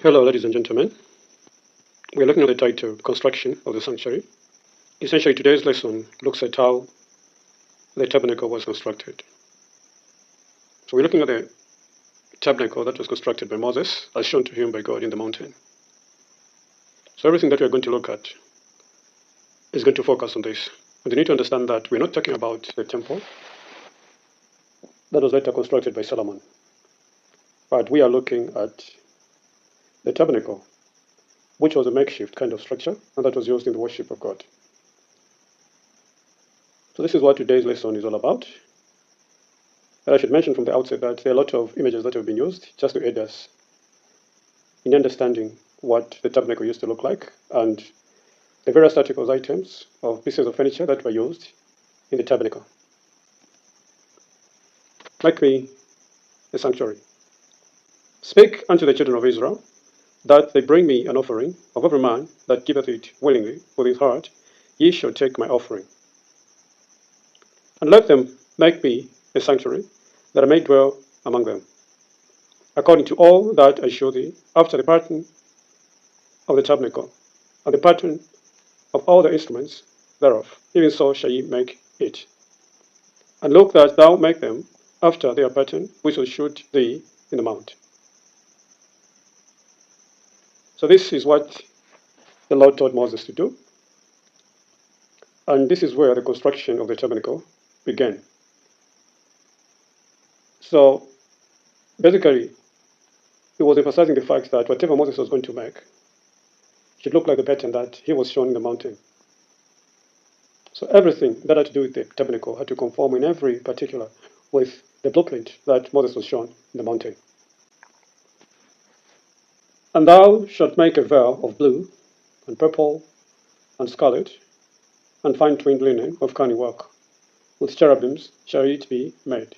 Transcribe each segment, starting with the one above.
Hello, ladies and gentlemen. We're looking at the title Construction of the Sanctuary. Essentially, today's lesson looks at how the tabernacle was constructed. So, we're looking at the tabernacle that was constructed by Moses, as shown to him by God in the mountain. So, everything that we're going to look at is going to focus on this. And you need to understand that we're not talking about the temple that was later constructed by Solomon, but we are looking at the tabernacle, which was a makeshift kind of structure, and that was used in the worship of God. So, this is what today's lesson is all about. And I should mention from the outset that there are a lot of images that have been used just to aid us in understanding what the tabernacle used to look like and the various articles, items, of pieces of furniture that were used in the tabernacle. Like the sanctuary. Speak unto the children of Israel that they bring me an offering of every man that giveth it willingly with his heart. Ye shall take my offering. And let them make me a sanctuary, that I may dwell among them, according to all that I show thee, after the pattern of the tabernacle, and the pattern of all the instruments thereof. Even so shall ye make it. And look that thou make them after their pattern, which will shoot thee in the mount. So this is what the Lord told Moses to do. And this is where the construction of the tabernacle began. So basically, he was emphasizing the fact that whatever Moses was going to make should look like the pattern that he was shown in the mountain. So everything that had to do with the tabernacle had to conform in every particular with the blueprint that Moses was shown in the mountain. And thou shalt make a veil of blue and purple and scarlet and fine twined linen of cunning work. With cherubims shall it be made.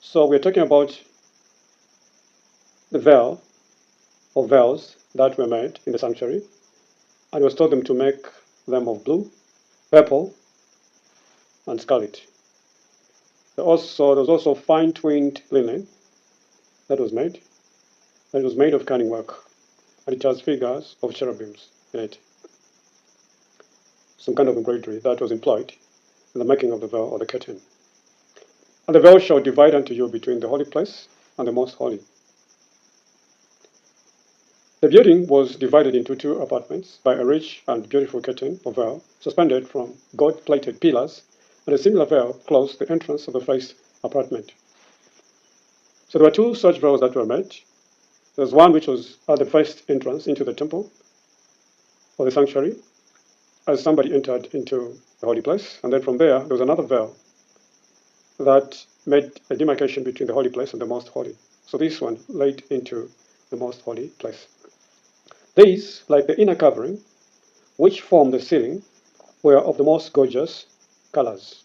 So we're talking about the veil or veils that were made in the sanctuary, and it was told them to make them of blue, purple, and scarlet. There was also fine twined linen that was made. That was made of cunning work, and it has figures of cherubims in it. Some kind of embroidery that was employed in the making of the veil or the curtain. And the veil shall divide unto you between the holy place and the most holy. The building was divided into two apartments by a rich and beautiful curtain or veil suspended from gold-plated pillars, and a similar veil closed the entrance of the first apartment. So there were two such veils that were made. There's one which was at the first entrance into the temple or the sanctuary, as somebody entered into the holy place, and then from there was another veil that made a demarcation between the holy place and the most holy. So this one led into the most holy place. These, like the inner covering, which form the ceiling, were of the most gorgeous colors.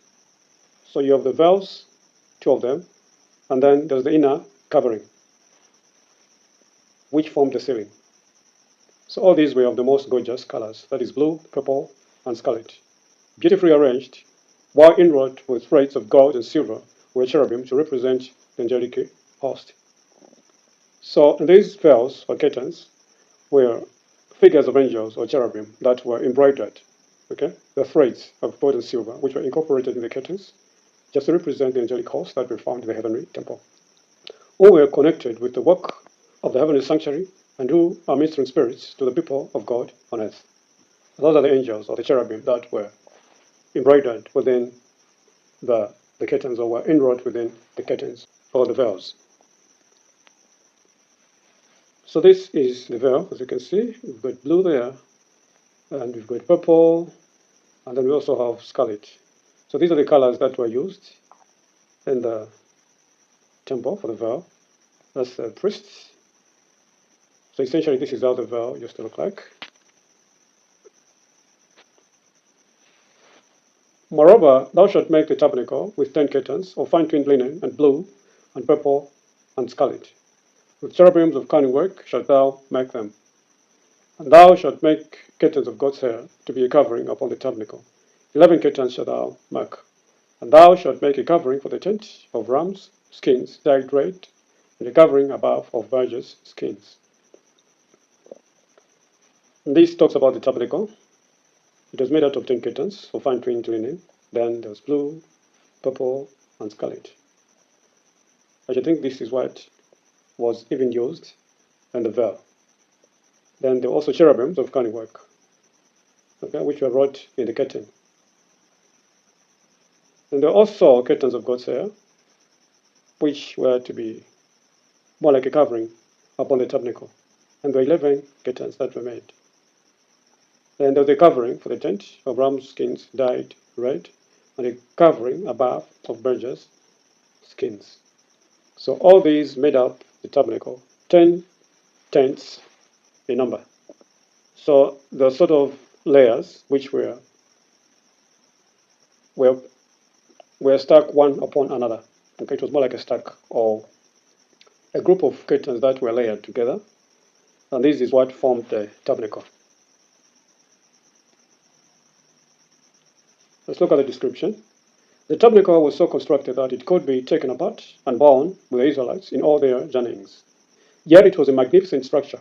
So you have the veils, two of them, and then there's the inner covering, which formed the ceiling. So all these were of the most gorgeous colors, that is blue, purple, and scarlet, beautifully arranged, while inwrought with threads of gold and silver were cherubim to represent the angelic host. So these veils or curtains were figures of angels or cherubim that were embroidered, the threads of gold and silver, which were incorporated in the curtains, just to represent the angelic host that were found in the heavenly temple. All were connected with the work of the heavenly sanctuary and who are ministering spirits to the people of God on earth. Those are the angels or the cherubim that were embroidered within the curtains or were inwrought within the curtains or the veils. So this is the veil, as you can see. We've got blue there, and we've got purple, and then we also have scarlet. So these are the colors that were used in the temple for the veil. That's the priests. So essentially this is how the veil used to look like. Moreover, thou shalt make the tabernacle with 10 curtains of fine twined linen, and blue, and purple, and scarlet. With cherubims of cunning work shalt thou make them. And thou shalt make curtains of goat's hair to be a covering upon the tabernacle. 11 curtains shalt thou make. And thou shalt make a covering for the tent of rams' skins dyed red, and the covering above of various skins. And this talks about the tabernacle. It was made out of 10 curtains of fine twined linen. Then there was blue, purple, and scarlet. I think this is what was even used in the veil. Then there were also cherubims of cunning work, okay, which were wrought in the curtain. And there were also curtains of God's hair, which were to be more like a covering upon the tabernacle. And there were 11 curtains that were made. Then there was a covering for the tent of ram skins dyed red, and a covering above of birches' skins. So all these made up the tabernacle, 10 tents in number. So the sort of layers which were stacked one upon another. Okay, it was more like a stack or a group of curtains that were layered together, and this is what formed the tabernacle. Let's look at the description. The tabernacle was so constructed that it could be taken apart and borne with the Israelites in all their journeyings. Yet it was a magnificent structure.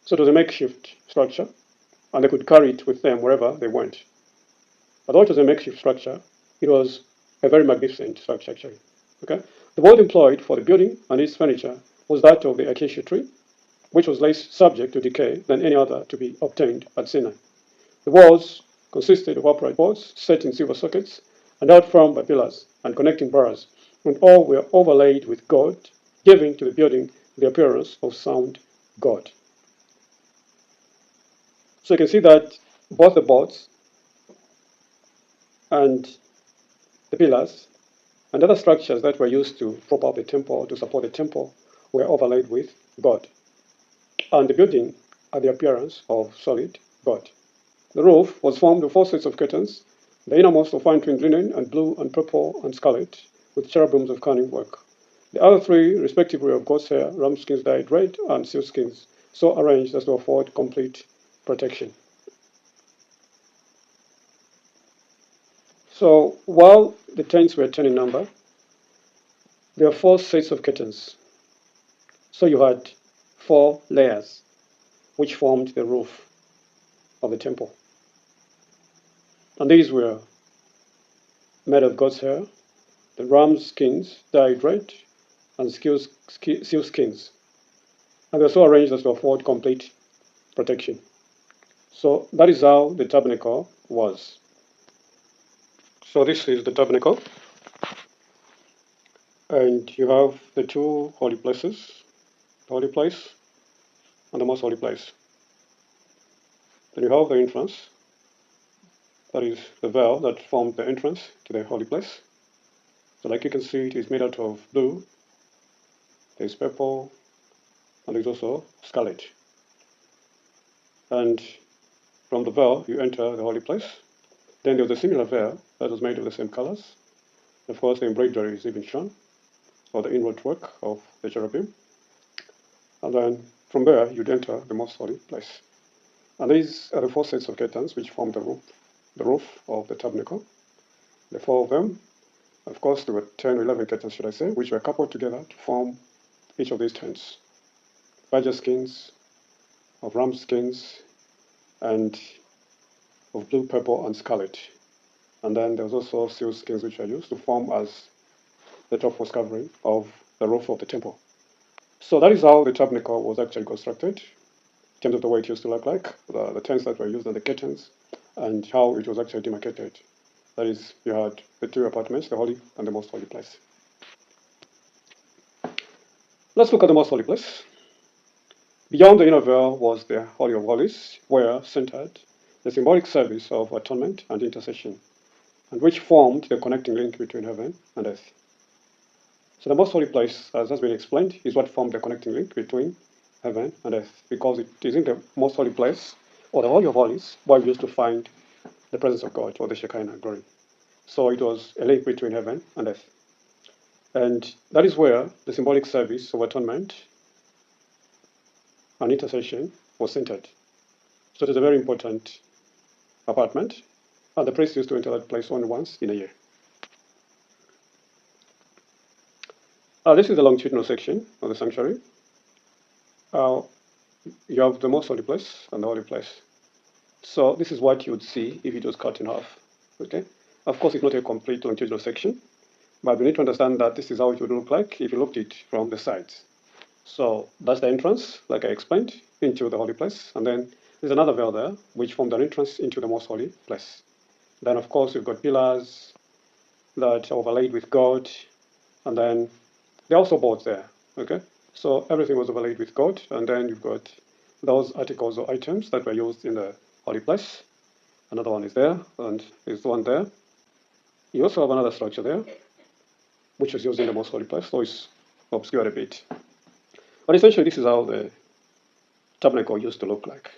So it was a makeshift structure, and they could carry it with them wherever they went. Although it was a makeshift structure, it was a very magnificent structure, actually. Okay? The wood employed for the building and its furniture was that of the acacia tree, which was less subject to decay than any other to be obtained at Sinai. The walls consisted of upright boards set in silver sockets and held firm by pillars and connecting bars, and all were overlaid with gold, giving to the building the appearance of sound gold. So you can see that both the boards and the pillars and other structures that were used to prop up the temple, to support the temple, were overlaid with gold. And the building had the appearance of solid gold. The roof was formed of 4 sets of curtains, the innermost of fine twined linen and blue and purple and scarlet, with cherubims of cunning work. The other 3, respectively, of goat's hair, ram skins dyed red, and seal skins, so arranged as to afford complete protection. So while the tents were 10 in number, there were 4 sets of curtains. So you had 4 layers, which formed the roof of the temple. And these were made of goat's hair, the ram skins dyed red, and seal skins. And they were so arranged as to afford complete protection. So that is how the tabernacle was. So this is the tabernacle. And you have the 2 holy places, the holy place and the most holy place. Then you have the entrance, that is the veil that formed the entrance to the holy place. So like you can see, it is made out of blue, there's purple, and there's also scarlet. And from the veil, you enter the holy place. Then there's a similar veil that was made of the same colors. Of course, the embroidery is even shown, or the inward work of the cherubim. And then from there, you'd enter the most holy place. And these are the 4 sets of curtains which form the roof of the tabernacle. The 4 of them, of course, there were 10 or 11 curtains, should I say, which were coupled together to form each of these tents. Badger skins, of ram skins, and of blue, purple, and scarlet. And then there was also seal skins which were used to form as the topmost covering of the roof of the temple. So that is how the tabernacle was actually constructed, in terms of the way it used to look like, the tents that were used and the curtains, and how it was actually demarcated. That is, you had the 2 apartments, the holy and the most holy place. Let's look at the most holy place. Beyond the inner veil was the Holy of Holies, where centered the symbolic service of atonement and intercession, and which formed the connecting link between heaven and earth. So the most holy place, as has been explained, is what formed the connecting link between heaven and earth, because it is in the most holy place, or the Holy of Holies, where we used to find the presence of God, or the Shekinah glory. So it was a link between heaven and earth. And that is where the symbolic service of atonement and intercession was centered. So it is a very important apartment, and the priest used to enter that place only once in a year. This is the longitudinal section of the sanctuary. You have the most holy place and the holy place. So this is what you would see if it was cut in half. Okay. Of course, it's not a complete longitudinal section, but we need to understand that this is how it would look like if you looked at it from the sides. So that's the entrance, like I explained, into the holy place. And then there's another veil there, which formed an entrance into the most holy place. Then, of course, you've got pillars that are overlaid with gold. And then there are also boards there. Okay. So everything was overlaid with gold. And then you've got those articles or items that were used in the holy place. Another one is there, and there's one there. You also have another structure there, which was used in the most holy place, so it's obscured a bit. But essentially, this is how the tabernacle used to look like.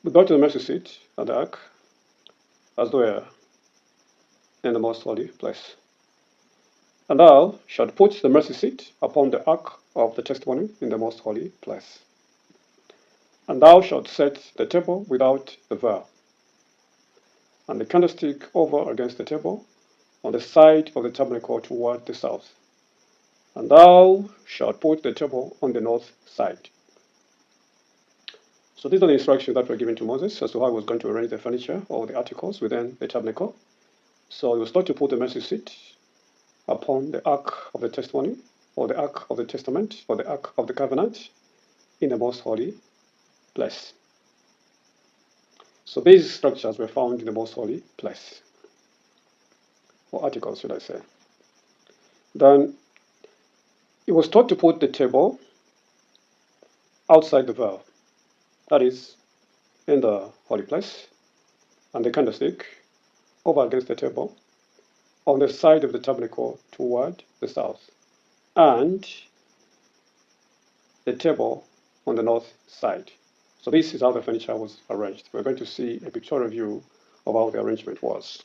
We go to the mercy seat at the ark, as though we are in the most holy place. And thou shalt put the mercy seat upon the ark of the testimony in the most holy place. And thou shalt set the table without the veil, and the candlestick over against the table on the side of the tabernacle toward the south. And thou shalt put the table on the north side. So these are the instructions that were given to Moses as to how he was going to arrange the furniture or the articles within the tabernacle. So he was taught to put the mercy seat upon the ark of the testimony, or the ark of the testament, or the ark of the covenant in the most holy place. So these structures were found in the most holy place, or articles, should I say. Then he was taught to put the table outside the veil, that is, in the holy place, and the candlestick over against the table on the side of the tabernacle toward the south, and the table on the north side. So this is how the furniture was arranged. We're going to see a pictorial view of how the arrangement was.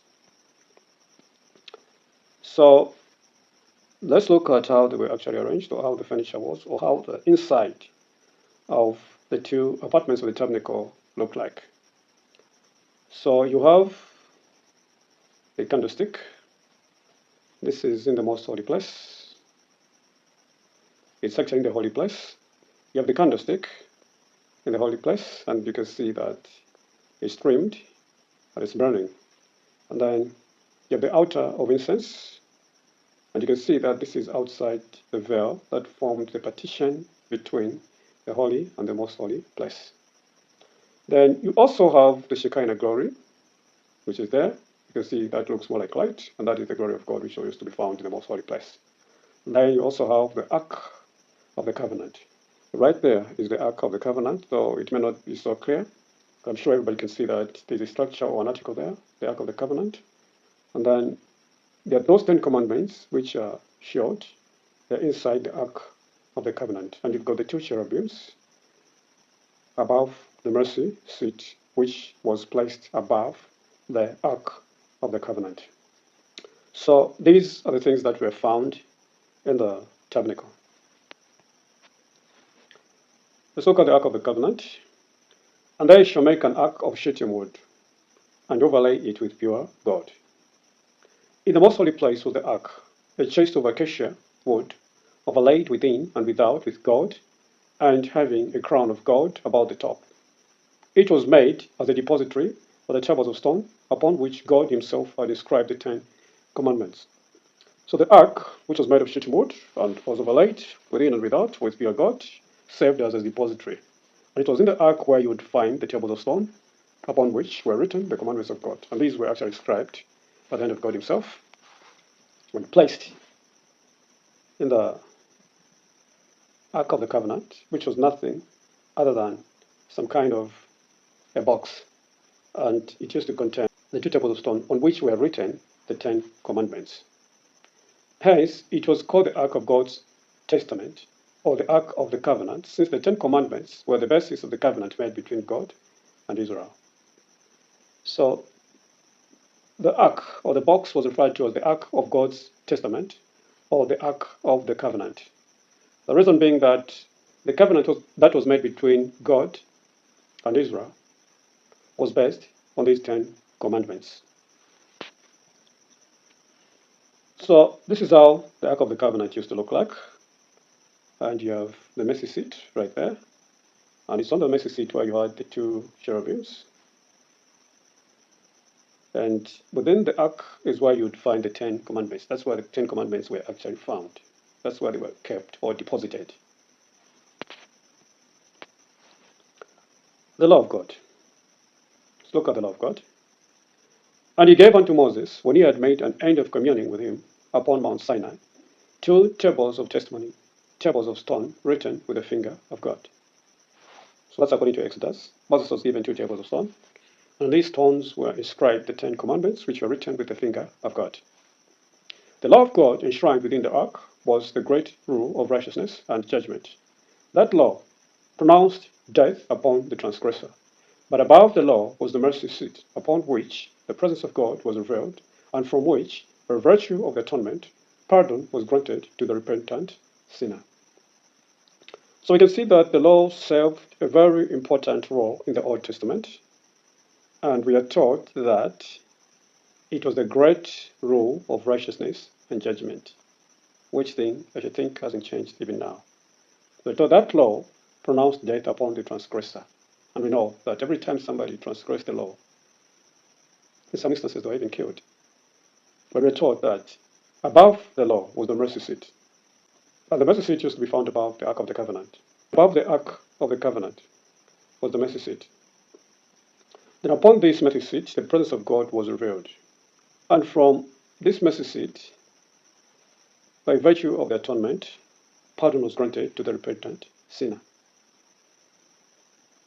So let's look at how they were actually arranged, or how the furniture was, or how the inside of the two apartments of the tabernacle looked like. So you have a candlestick. This is in the most holy place. It's actually in the holy place. You have the candlestick in the holy place, and you can see that it's trimmed and it's burning. And then you have the altar of incense, and you can see that this is outside the veil that formed the partition between the holy and the most holy place. Then you also have the Shekinah glory, which is there. You can see that looks more like light, and that is the glory of God, which used to be found in the most holy place. And then you also have the Ark of the Covenant. Right there is the Ark of the Covenant, though it may not be so clear. I'm sure everybody can see that there's a structure or an article there, the Ark of the Covenant. And then there are those 10 commandments which are short. They're inside the Ark of the Covenant. And you've got the two cherubims above the mercy seat, which was placed above the Ark of the Covenant. So these are the things that were found in the tabernacle. Let's look at the Ark of the Covenant. And they shall make an ark of shittim wood, and overlay it with pure gold. In the most holy place was the ark, a chest of acacia wood, overlaid within and without with gold, and having a crown of gold about the top. It was made as a depository for the tables of stone, upon which God himself had inscribed the 10 commandments. So the ark, which was made of shittim wood and was overlaid within and without with pure gold, served as a depository. And it was in the ark where you would find the tables of stone, upon which were written the commandments of God. And these were actually inscribed by the hand of God himself, when placed in the Ark of the Covenant, which was nothing other than some kind of a box. And it used to contain the two tables of stone on which were written the 10 commandments. Hence, it was called the Ark of God's Testament, or the Ark of the Covenant, since the 10 commandments were the basis of the covenant made between God and Israel. So the ark, or the box, was referred to as the Ark of God's Testament, or the Ark of the Covenant. The reason being that the covenant that was made between God and Israel was based on these 10 commandments. So this is how the Ark of the Covenant used to look like. And you have the mercy seat right there. And it's on the mercy seat where you had the two cherubims. And within the ark is where you'd find the Ten Commandments. That's where the Ten Commandments were actually found. That's where they were kept or deposited. The law of God. Let's look at the law of God. And he gave unto Moses, when he had made an end of communing with him upon Mount Sinai, 2 tables of testimony, tables of stone written with the finger of God. So that's according to Exodus. Moses was given 2 tables of stone. And these stones were inscribed the Ten Commandments, which were written with the finger of God. The law of God enshrined within the ark was the great rule of righteousness and judgment. That law pronounced death upon the transgressor. But above the law was the mercy seat, upon which the presence of God was revealed, and from which, by virtue of the atonement, pardon was granted to the repentant sinner. So we can see that the law served a very important role in the Old Testament, and we are taught that it was the great rule of righteousness and judgment, which thing I should think hasn't changed even now. So that law pronounced death upon the transgressor. And we know that every time somebody transgressed the law, in some instances they were even killed. But we're taught that above the law was the mercy seat. And the mercy seat used to be found above the Ark of the Covenant. Above the Ark of the Covenant was the mercy seat. Then upon this mercy seat, the presence of God was revealed. And from this mercy seat, by virtue of the atonement, pardon was granted to the repentant sinner.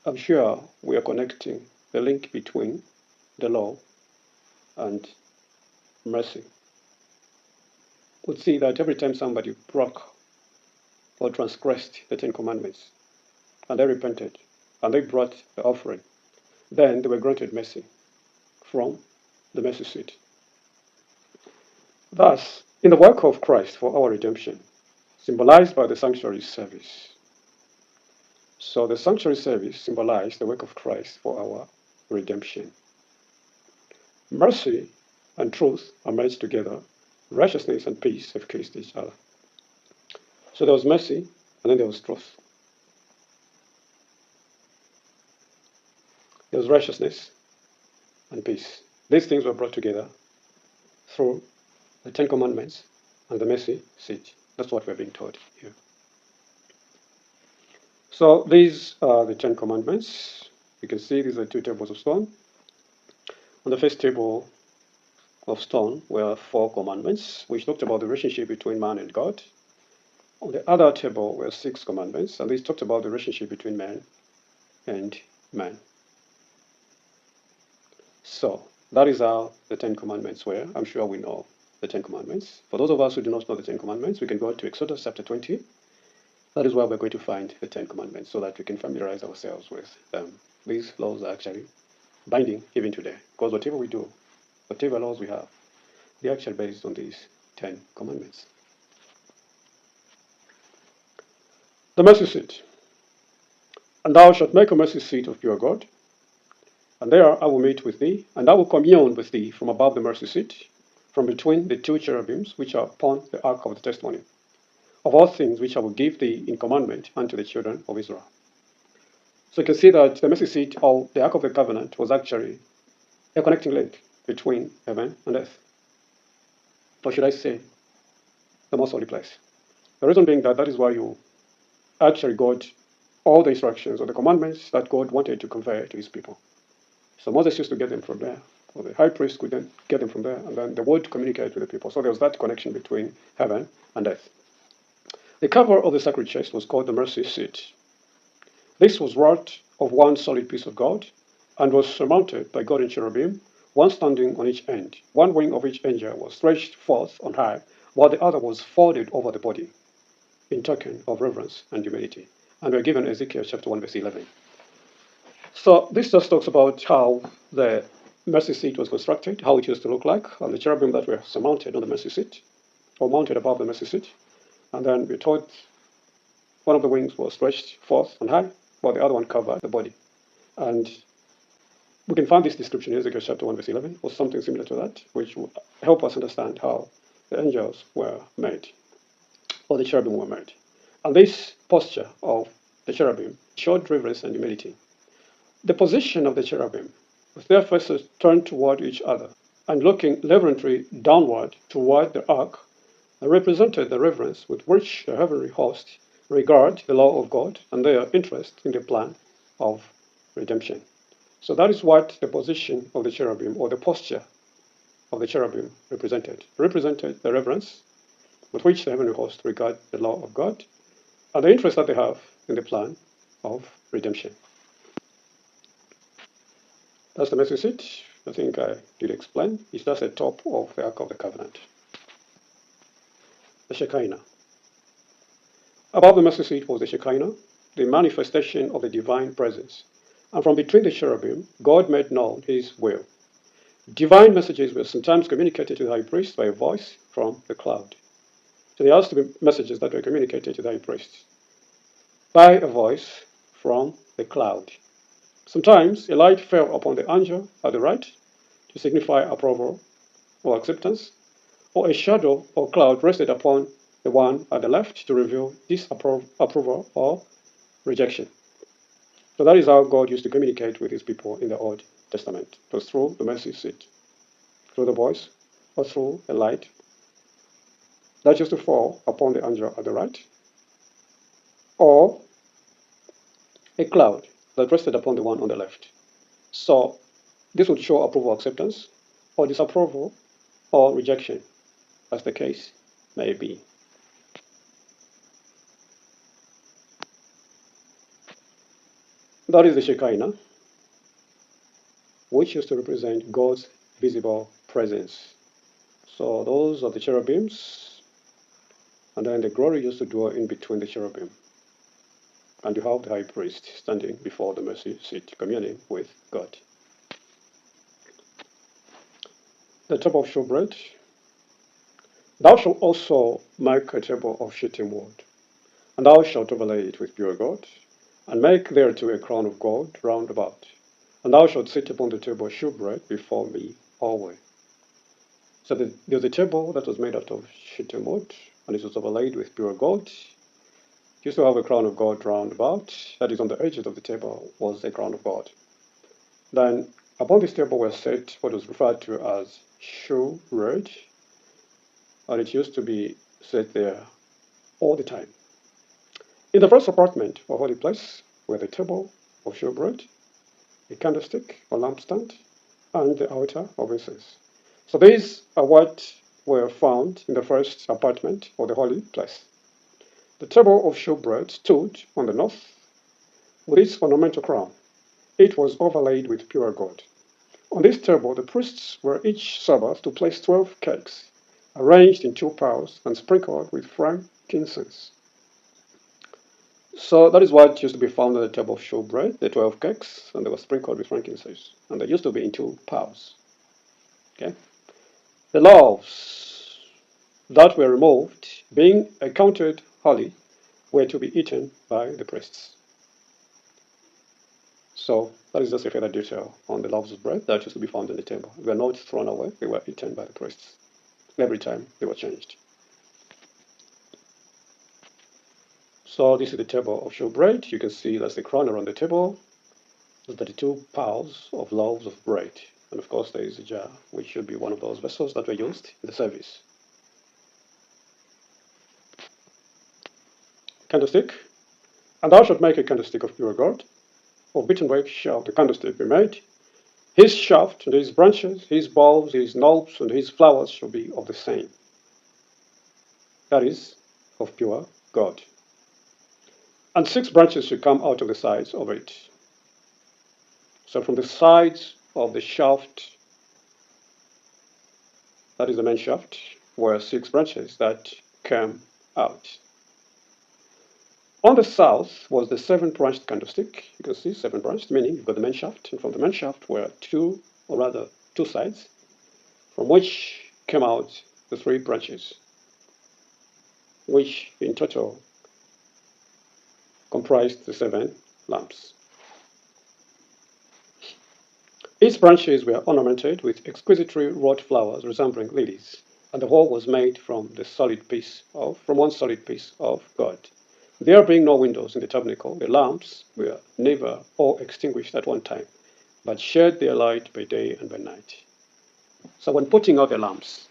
I'm sure we are connecting the link between the law and mercy. We'll see that every time somebody broke or transgressed the Ten Commandments, and they repented, and they brought the offering, then they were granted mercy from the mercy seat. Thus, in the work of Christ for our redemption, symbolized by the sanctuary service. So the sanctuary service symbolized the work of Christ for our redemption. Mercy and truth are merged together. Righteousness and peace have kissed each other. So there was mercy, and then there was truth. There was righteousness and peace. These things were brought together through the Ten Commandments and the mercy seat. That's what we're being taught here. So these are the Ten Commandments. You can see these are 2 tables of stone. On the first table of stone were 4 commandments, which talked about the relationship between man and God. On the other table were 6 commandments, and these talked about the relationship between man and man. So that is how the Ten Commandments were. I'm sure we know the Ten Commandments. For those of us who do not know the Ten Commandments, we can go to Exodus chapter 20. That is where we're going to find the Ten Commandments so that we can familiarize ourselves with them. These laws are actually binding even today, because whatever we do, whatever laws we have, they're actually based on these 10 commandments. The mercy seat. And thou shalt make a mercy seat of pure gold, and there I will meet with thee, and I will commune with thee from above the mercy seat, from between the 2 cherubims which are upon the ark of the testimony, of all things which I will give thee in commandment unto the children of Israel. So you can see that the mercy seat of the Ark of the Covenant was actually a connecting link between heaven and earth. Or should I say, the most holy place. The reason being that is why you actually got all the instructions or the commandments that God wanted to convey to his people. So Moses used to get them from there, or the high priest could then get them from there, and then the word communicated with the people. So there was that connection between heaven and earth. The cover of the sacred chest was called the mercy seat. This was wrought of one solid piece of gold, and was surmounted by golden cherubim, one standing on each end. One wing of each angel was stretched forth on high, while the other was folded over the body, in token of reverence and humility. And we're given Ezekiel chapter 1, verse 11. So this just talks about how the mercy seat was constructed, how it used to look like, and the cherubim that were surmounted on the mercy seat, or mounted above the mercy seat. And then we're told one of the wings was stretched forth on high, while the other one covered the body. And we can find this description in Ezekiel chapter 1, verse 11, or something similar to that, which will help us understand how the angels were made, or the cherubim were made. And this posture of the cherubim showed reverence and humility. The position of the cherubim, with their faces turned toward each other and looking reverently downward toward the ark, represented the reverence with which the heavenly host regard the law of God and their interest in the plan of redemption. So that is what the position of the cherubim, or the posture of the cherubim, represented. It represented the reverence with which the heavenly host regard the law of God and the interest that they have in the plan of redemption. That's the mercy seat. I think I did explain. It's just the top of the Ark of the Covenant. The Shekinah. Above the mercy seat was the Shekinah, the manifestation of the divine presence. And from between the cherubim, God made known his will. Divine messages were sometimes communicated to the high priest by a voice from the cloud. So there has to be messages that were communicated to the high priest by a voice from the cloud. Sometimes a light fell upon the angel at the right to signify approval or acceptance, or a shadow or cloud rested upon the one at the left to reveal disapproval or rejection. So that is how God used to communicate with his people in the Old Testament. It was through the mercy seat, through the voice, or through a light that used to fall upon the angel at the right, or a cloud that rested upon the one on the left. So this would show approval, acceptance, or disapproval, or rejection, as the case may be. That is the Shekinah, which used to represent God's visible presence. So those are the cherubims, and then the glory used to dwell in between the cherubim. And you have the high priest standing before the mercy seat, communing with God. The table of showbread. Thou shalt also make a table of shittim wood, and thou shalt overlay it with pure gold, and make thereto a crown of gold round about. And thou shalt sit upon the table of shewbread before me always. So there's a table that was made out of shittim wood, and it was overlaid with pure gold. It used to have a crown of gold round about. That is, on the edges of the table was a crown of gold. Then upon this table was set what was referred to as shewbread, and it used to be set there all the time. In the first apartment or holy place were the table of shewbread, a candlestick or lampstand, and the altar of incense. So these are what were found in the first apartment or the holy place. The table of shewbread stood on the north with its ornamental crown. It was overlaid with pure gold. On this table the priests were each Sabbath to place 12 cakes, arranged in 2 piles and sprinkled with frankincense. So that is what used to be found on the table of showbread, the 12 cakes, and they were sprinkled with frankincense. And they used to be in 2 piles. Okay? The loaves that were removed, being accounted holy, were to be eaten by the priests. So that is just a further detail on the loaves of bread that used to be found on the table. They were not thrown away, they were eaten by the priests every time they were changed. So this is the table of showbread. You can see that's the crown around the table. There's 32 piles of loaves of bread. And of course there is a jar, which should be one of those vessels that were used in the service. Candlestick. And thou shalt make a candlestick of pure gold. Of beaten work shall the candlestick be made. His shaft and his branches, his boughs, his knobs, and his flowers shall be of the same. That is, of pure gold. And 6 branches should come out of the sides of it. So from the sides of the shaft, that is the main shaft, were 6 branches that came out. On the south was the 7-branched candlestick. You can see 7-branched, meaning you've got the main shaft, and from the main shaft were 2 sides, from which came out the 3 branches, which in total comprised the 7 lamps. Its branches were ornamented with exquisitely wrought flowers resembling lilies, And the whole was made from one solid piece of God. There being no windows in the tabernacle, the lamps were never all extinguished at one time, but shed their light by day and by night. So when putting out the lamps,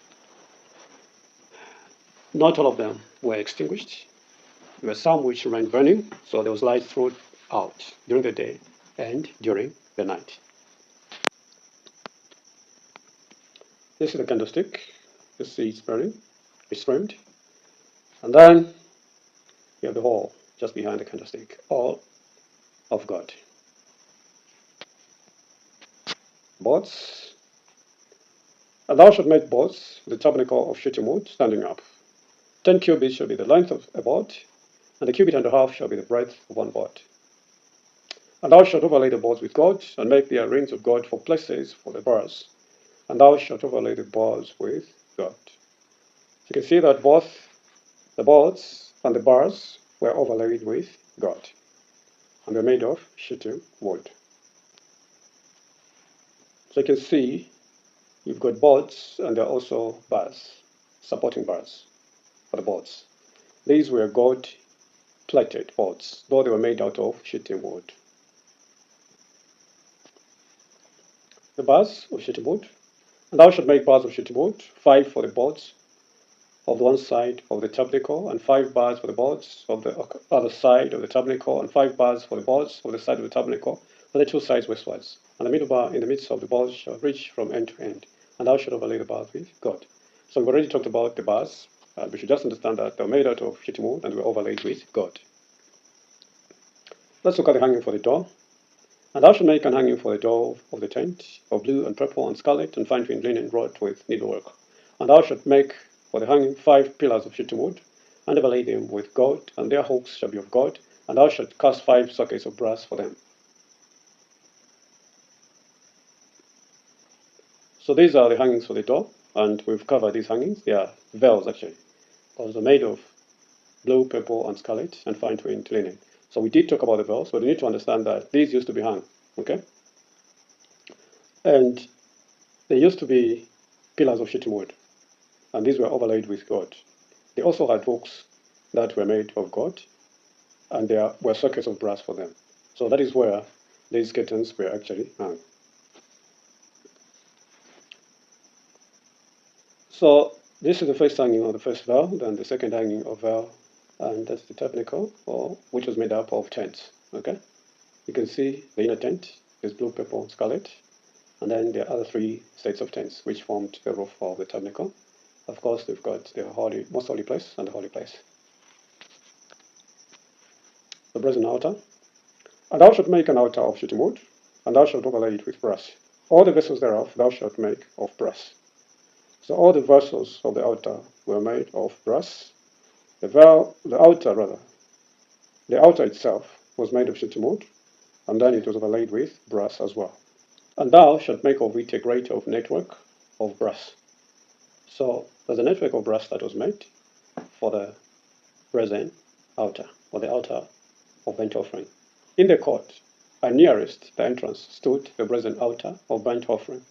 not all of them were extinguished. There were some which remained burning, so there was light throughout during the day and during the night. This is the candlestick. You see it's burning, it's framed. And then you have the hall just behind the candlestick, all of God. Boards. And thou shalt make boards for the tabernacle of shittim wood, standing up. 10 cubits shall be the length of a board, and a cubit and a half shall be the breadth of one board. And thou shalt overlay the boards with gold, and make their rings of gold for places for the bars. And thou shalt overlay the bars with gold. You can see that both the boards and the bars were overlaid with gold, and they're made of shittim wood. So you can see you've got boards, and there are also bars, supporting bars for the boards. These were gold-plated boards, though they were made out of shittim wood. The bars of shittim wood. And thou shalt make bars of shittim wood, 5 for the boards of the one side of the tabernacle, and 5 bars for the boards of the other side of the tabernacle, and 5 bars for the boards of the side of the tabernacle, on the 2 sides westwards. And the middle bar in the midst of the boards shall reach from end to end, and thou shalt overlay the bars with gold. So we've already talked about the bars. We should just understand that they were made out of shittim wood and were overlaid with gold. Let's look at the hanging for the door. And thou shalt make an hanging for the door of the tent of blue and purple and scarlet and fine twined linen wrought with needlework. And thou shalt make for the hanging 5 pillars of shittim wood, and overlay them with gold, and their hooks shall be of gold, and thou shalt cast 5 sockets of brass for them. So these are the hangings for the door, and we've covered these hangings. They are veils actually, because they're made of blue, purple, and scarlet, and fine twined linen. So we did talk about the veils, but you need to understand that these used to be hung, okay? And they used to be pillars of shittim wood, and these were overlaid with gold. They also had hooks that were made of gold, and there were sockets of brass for them. So that is where these curtains were actually hung. So this is the first hanging of the first veil, then the second hanging of veil, and that's the tabernacle, which was made up of tents. Okay, you can see the inner tent is blue, purple, scarlet, and then there are other 3 sets of tents which formed the roof of the tabernacle. Of course, we've got the most holy place and the holy place. The brazen altar. And thou shalt make an altar of shittim wood, and thou shalt overlay it with brass. All the vessels thereof thou shalt make of brass. So all the vessels of the altar were made of brass. The altar itself was made of shittim wood, and then it was overlaid with brass as well. And thou shalt make of it a grate of network of brass. So there's a network of brass that was made for the brazen altar, or the altar of burnt offering. In the court, and nearest the entrance, stood the brazen altar of burnt offering.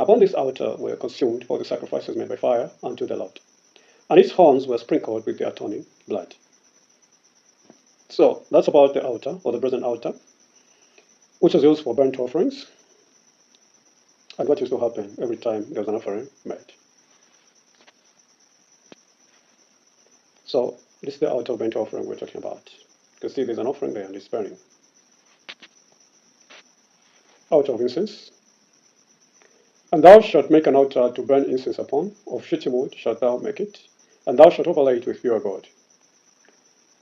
Upon this altar were consumed all the sacrifices made by fire unto the Lord, and its horns were sprinkled with the atoning blood. So that's about the altar, or the brazen altar, which was used for burnt offerings, and what used to happen every time there was an offering made. So this is the altar of burnt offering we're talking about. You can see there's an offering there and it's burning. Altar of incense. And thou shalt make an altar to burn incense upon, of shittim wood shalt thou make it, and thou shalt overlay it with pure gold.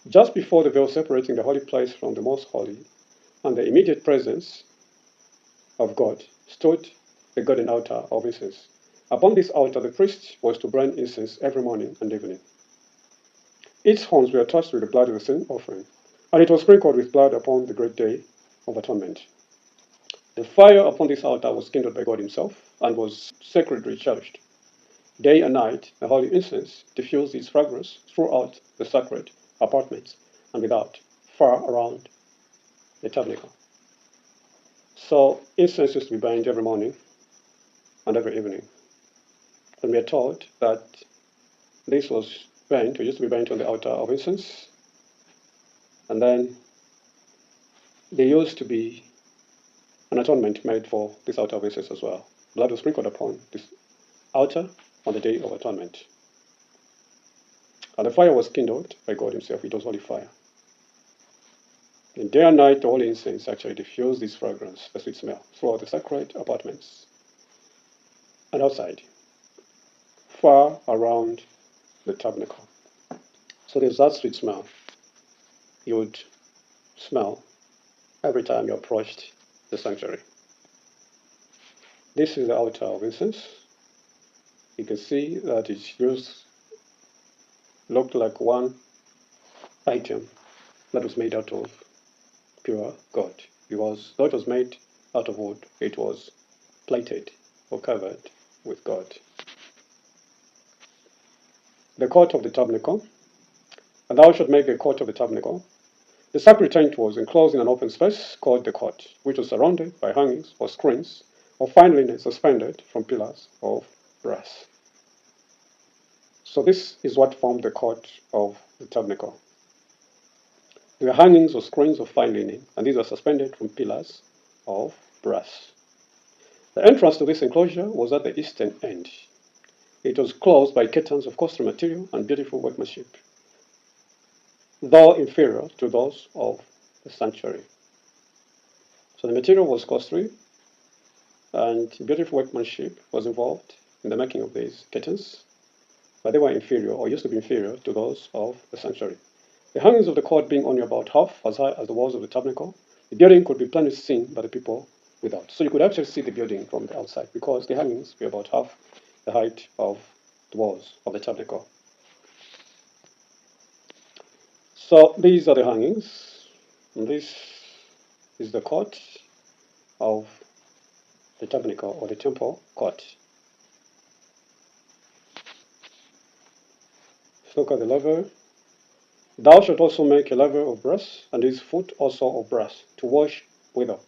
Just before the veil separating the holy place from the most holy, and the immediate presence of God, stood the golden altar of incense. Upon this altar the priest was to burn incense every morning and evening. Its horns were touched with the blood of the sin offering, and it was sprinkled with blood upon the great day of atonement. The fire upon this altar was kindled by God himself, and was sacredly cherished. Day and night the holy incense diffused its fragrance throughout the sacred apartments and without, far around the tabernacle. So incense used to be burned every morning and every evening. And we are told that this was burnt, or used to be burnt on the altar of incense, and then there used to be an atonement made for this altar of incense as well. Blood was sprinkled upon this altar on the Day of Atonement. And the fire was kindled by God Himself. It was holy fire. And day and night, the holy incense actually diffused this fragrance, the sweet smell, throughout the sacred apartments and outside, far around the tabernacle. So there's that sweet smell you would smell every time you approached the sanctuary. This is the altar of incense. You can see that it's used, looked like one item that was made out of pure gold. Because though it was made out of wood, it was plated or covered with gold. The court of the tabernacle, and thou shalt make the court of the tabernacle. The sacred tent was enclosed in an open space called the court, which was surrounded by hangings or screens of fine linen suspended from pillars of brass. So this is what formed the court of the tabernacle. There were hangings or screens of fine linen, and these were suspended from pillars of brass. The entrance to this enclosure was at the eastern end. It was closed by curtains of costly material and beautiful workmanship, though inferior to those of the sanctuary. So the material was costly, and beautiful workmanship was involved in the making of these curtains, but they were inferior, or used to be inferior, to those of the sanctuary. The hangings of the court being only about half as high as the walls of the tabernacle, the building could be plainly seen by the people without. So you could actually see the building from the outside, because the hangings were about half the height of the walls of the tabernacle. So these are the hangings, and this is the court of the tabernacle, or the temple court. Let's look at the laver. Thou shalt also make a laver of brass, and his foot also of brass, to wash withal.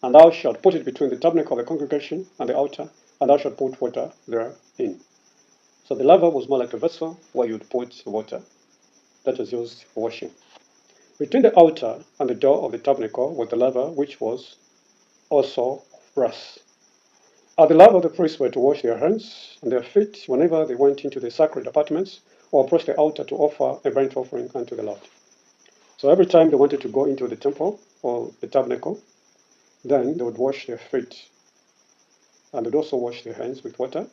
And thou shalt put it between the tabernacle of the congregation and the altar, and thou shalt put water therein. So the laver was more like a vessel where you would put water that was used for washing. Between the altar and the door of the tabernacle was the laver, which was also of brass. At the laver, the priests were to wash their hands and their feet whenever they went into the sacred apartments or approached the altar to offer a burnt offering unto the Lord. So every time they wanted to go into the temple or the tabernacle, then they would wash their feet, and they'd also wash their hands with water.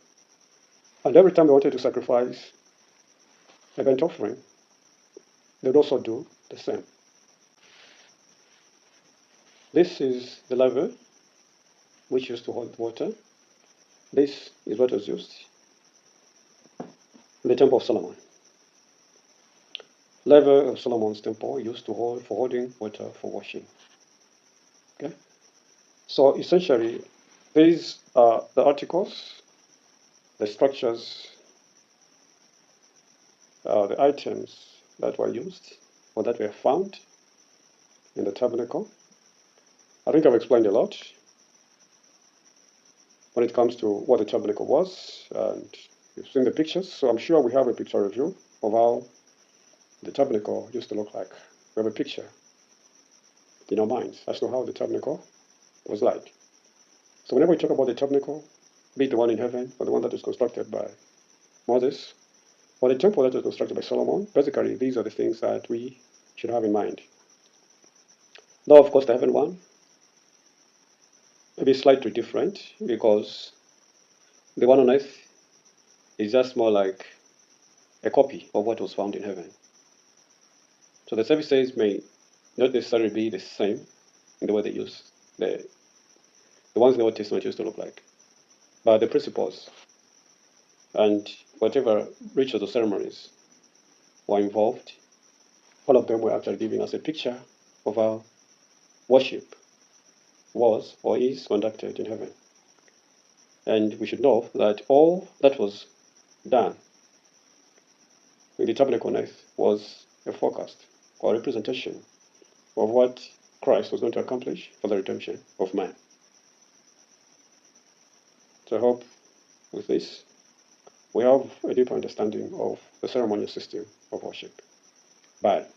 And every time they wanted to sacrifice a burnt offering, they'd also do the same. This is the laver which used to hold water. This is what was used in the Temple of Solomon. Laver of Solomon's temple used to hold for holding water for washing. Okay? So essentially, these are the articles, the structures, the items that were used or that were found in the tabernacle. I think I've explained a lot when it comes to what the tabernacle was, and you've seen the pictures, so I'm sure we have a picture review of how the tabernacle used to look like. We have a picture in our minds as to how the tabernacle was like. So whenever we talk about the tabernacle, be it the one in heaven or the one that was constructed by Moses, or the temple that was constructed by Solomon, basically these are the things that we should have in mind. Though, of course, the heaven one may be slightly different, because the one on earth is just more like a copy of what was found in heaven. So the services may not necessarily be the same in the way they use the ones in the Old Testament used to look like, but the principles and whatever rituals or ceremonies were involved, all of them were actually giving us a picture of how worship was or is conducted in heaven. And we should know that all that was done in the tabernacle on earth was a forecast or representation of what Christ was going to accomplish for the redemption of man. So I hope with this we have a deeper understanding of the ceremonial system of worship. But